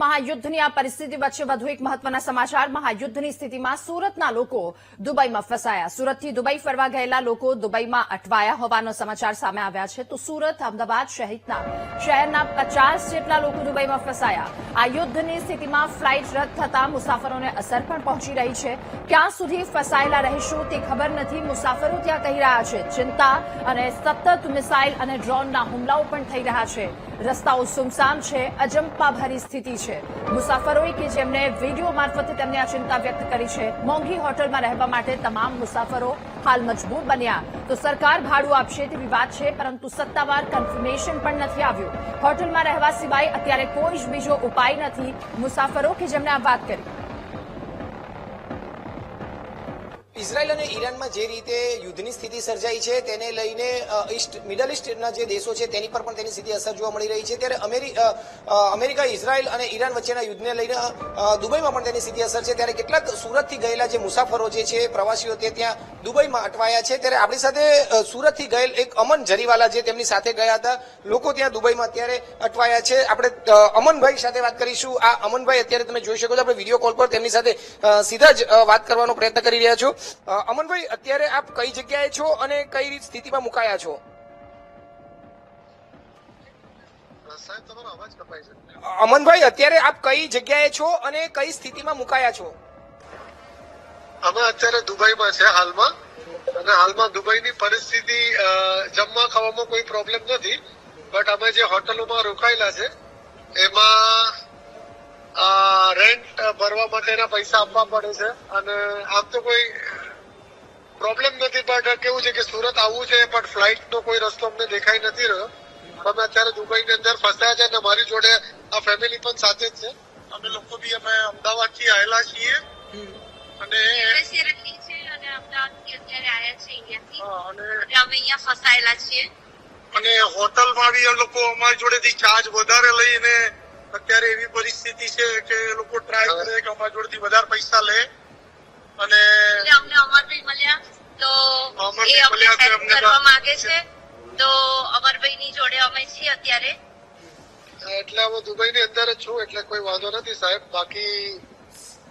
મહાયુદ્ધની આ પરિસ્થિતિ વચ્ચે વધુ એક મહત્વના સમાચાર. મહાયુદ્ધની સ્થિતિમાં સુરતના લોકો દુબઈમાં ફસાયા. સુરતથી દુબઈ ફરવા ગયેલા લોકો દુબઈમાં અટવાયા હોવાનો સમાચાર સામે આવ્યા છે. તો સુરત, અમદાવાદ સહિતના શહેરના 50 જેટલા લોકો દુબઈમાં ફસાયા. આ યુદ્ધની સ્થિતિમાં ફ્લાઇટ રદ થતા મુસાફરોને અસર પણ પહોંચી રહી છે. ક્યાં સુધી ફસાયેલા રહીશું તે ખબર નથી. મુસાફરો ત્યાં કહી રહ્યા છે ચિંતા અને સતત મિસાઇલ અને ડ્રોનના હુમલાઓ પણ થઈ રહ્યા છે. રસ્તાઓ સુમસામ છે, અજંપાભરી સ્થિતિ છે. મુસાફરોએ કે જેમણે વિડીયો મારફતે તેમની આ ચિંતા વ્યક્ત કરી છે. મોંઘી હોટલમાં રહેવા માટે તમામ મુસાફરો હાલ મજબૂર બન્યા. તો સરકાર ભાડું આપશે તેવી વાત છે, પરંતુ સત્તાવાર કન્ફર્મેશન પણ નથી આવ્યું. હોટલમાં રહેવા સિવાય અત્યારે કોઈ જ બીજો ઉપાય નથી. મુસાફરો કે જેમણે આ વાત કરી. ઇઝરાયલ અને ઈરાનમાં જે રીતે યુદ્ધની સ્થિતિ સર્જાઈ છે તેને લઈને મિડલ ઇસ્ટના જે દેશો છે તેની પર પણ તેની સીધી અસર જોવા મળી રહી છે. ત્યારે અમેરિકા, ઇઝરાયલ અને ઈરાન વચ્ચેના યુદ્ધને લઈને દુબઈમાં પણ તેની સીધી અસર છે. ત્યારે કેટલાક સુરતથી ગયેલા જે મુસાફરો જે છે, પ્રવાસીઓ તે ત્યાં દુબઈમાં અટવાયા છે. ત્યારે આપણી સાથે સુરતથી ગયેલ એક અમન જરીવાલા જે તેમની સાથે ગયા હતા, લોકો ત્યાં દુબઈમાં અત્યારે અટવાયા છે. આપણે અમનભાઈ સાથે વાત કરીશું. આ અમનભાઈ અત્યારે તમે જોઈ શકો છો, આપણે વિડીયો કોલ પર તેમની સાથે સીધા જ વાત કરવાનો પ્રયત્ન કરી રહ્યા છો. અમનભાઈ, અત્યારે આપ કઈ જગ્યાએ છો અને કઈ સ્થિતિમાં મુકાયા છો? અમનભાઈ, અત્યારે આપ કઈ જગ્યાએ છો અને કઈ સ્થિતિમાં મુકાયા છો? અમે અત્યારે દુબઈમાં છે હાલમાં, અને હાલમાં દુબઈની પરિસ્થિતિ જમવા ખાવામાં કોઈ પ્રોબ્લેમ નથી, બટ અમે જે હોટલોમાં રોકાયેલા છે એમાં રેન્ટ ભરવા માટેના પૈસા આપવા પડે છે. અને આમ તો કોઈ પ્રોબ્લેમ નથી, બટ કેવું છે કે સુરત આવવું છે પણ ફ્લાઇટ નો કોઈ રસ્તો અમને દેખાઈ નથી રહ્યો. અમે અત્યારે દુબઈની અંદર ફસાયા છે અને મારી જોડે આ ફેમિલી પણ સાથે જ છે. અમે લોકો બી અમે અમદાવાદ થી આવેલા છીએ અને હોટલમાં બી લોકો અમારી જોડેથી ચાર્જ વધારે લઈને અત્યારે એવી પરિસ્થિતિ છે કે લોકો ટ્રાય કરે કે અમારી જોડેથી વધારે પૈસા લે. અને અમને અમરભાઈ મળ્યા તો એ અમને હેલ્પ કરવા માંગે છે. તો અમરભાઈ ની જોડે અમે છીએ અત્યારે. એટલે હું દુબઈ ની અંદર જ છું, એટલે કોઈ વાંધો નથી સાહેબ. બાકી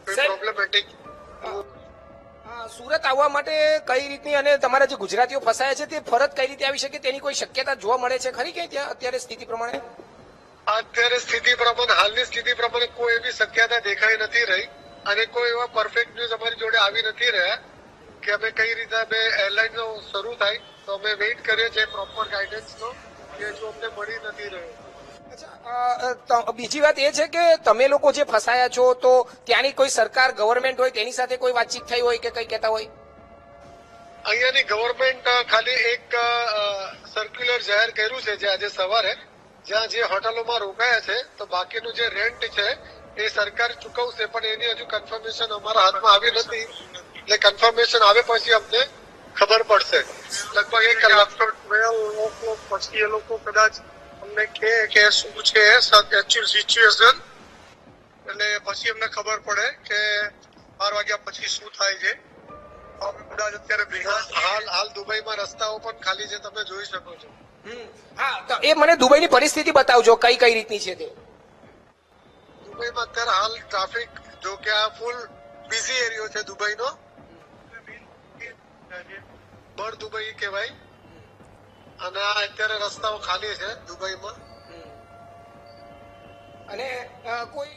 કોઈ પ્રોબ્લેમેટિક. સુરત આવવા માટે કઈ રીતની અને તમારા જે ગુજરાતીઓ ફસાયા છે તે ફરજ કઈ રીતે આવી શકે તેની કોઈ શક્યતા જોવા મળે છે ખરી કે ત્યાં અત્યારે સ્થિતિ પ્રમાણે? અત્યારે સ્થિતિ પ્રમાણે, હાલની સ્થિતિ પ્રમાણે કોઈ એવી શક્યતા દેખાઈ નથી રહી અને કોઈ એવા પરફેક્ટ ન્યૂઝ અમારી જોડે આવી નથી રહ્યા કે અમે કઈ રીતે અમે એરલાઇન નો શરૂ થાય તો અમે વેઇટ કરીએ છીએ પ્રોપર ગાઈડન્સ નો, એ જો અમને મળી નથી રહ્યો. અચ્છા, બીજી વાત એ છે કે તમે લોકો જે ફસાયા છો તો ત્યાંની કોઈ સરકાર, ગવર્મેન્ટ હોય તેની સાથે કોઈ વાતચીત થઈ હોય કે કઈ કહેતા હોય? અહીંયાની ગવર્મેન્ટ ખાલી એક સર્ક્યુલર જાહેર કર્યું છે જે આજે સવારે, જ્યાં જે હોટલોમાં રોકાયા છે તો બાકીનું જે રેન્ટ છે એ સરકાર ચૂકવશે, પણ એની હજુ કન્ફર્મેશન અમારા હાથમાં આવી નથી. એટલે કન્ફર્મેશન આવે પછી અમને ખબર પડશે. લગભગ 1 કલાક 12 પછી એ લોકો કદાચ અમને કે શું છે એકચ્યુઅલ સિચ્યુએશન, એટલે પછી અમને ખબર પડે કે 12 વાગ્યા પછી શું થાય છે. કદાચ અત્યારે હાલ દુબઈમાં રસ્તાઓ પણ ખાલી છે, તમે જોઈ શકો છો. હા, તો એ મને દુબઈની પરિસ્થિતિ બતાવજો, કઈ કઈ રીતની છે તે. દુબઈમાં અત્યારે હાલ ટ્રાફિક જો કે આ ફૂલ બિઝી એરિયો છે દુબઈનો, બળ દુબઈ કહેવાય. અને આ અત્યારે રસ્તાઓ ખાલી છે દુબઈમાં. અને કોઈ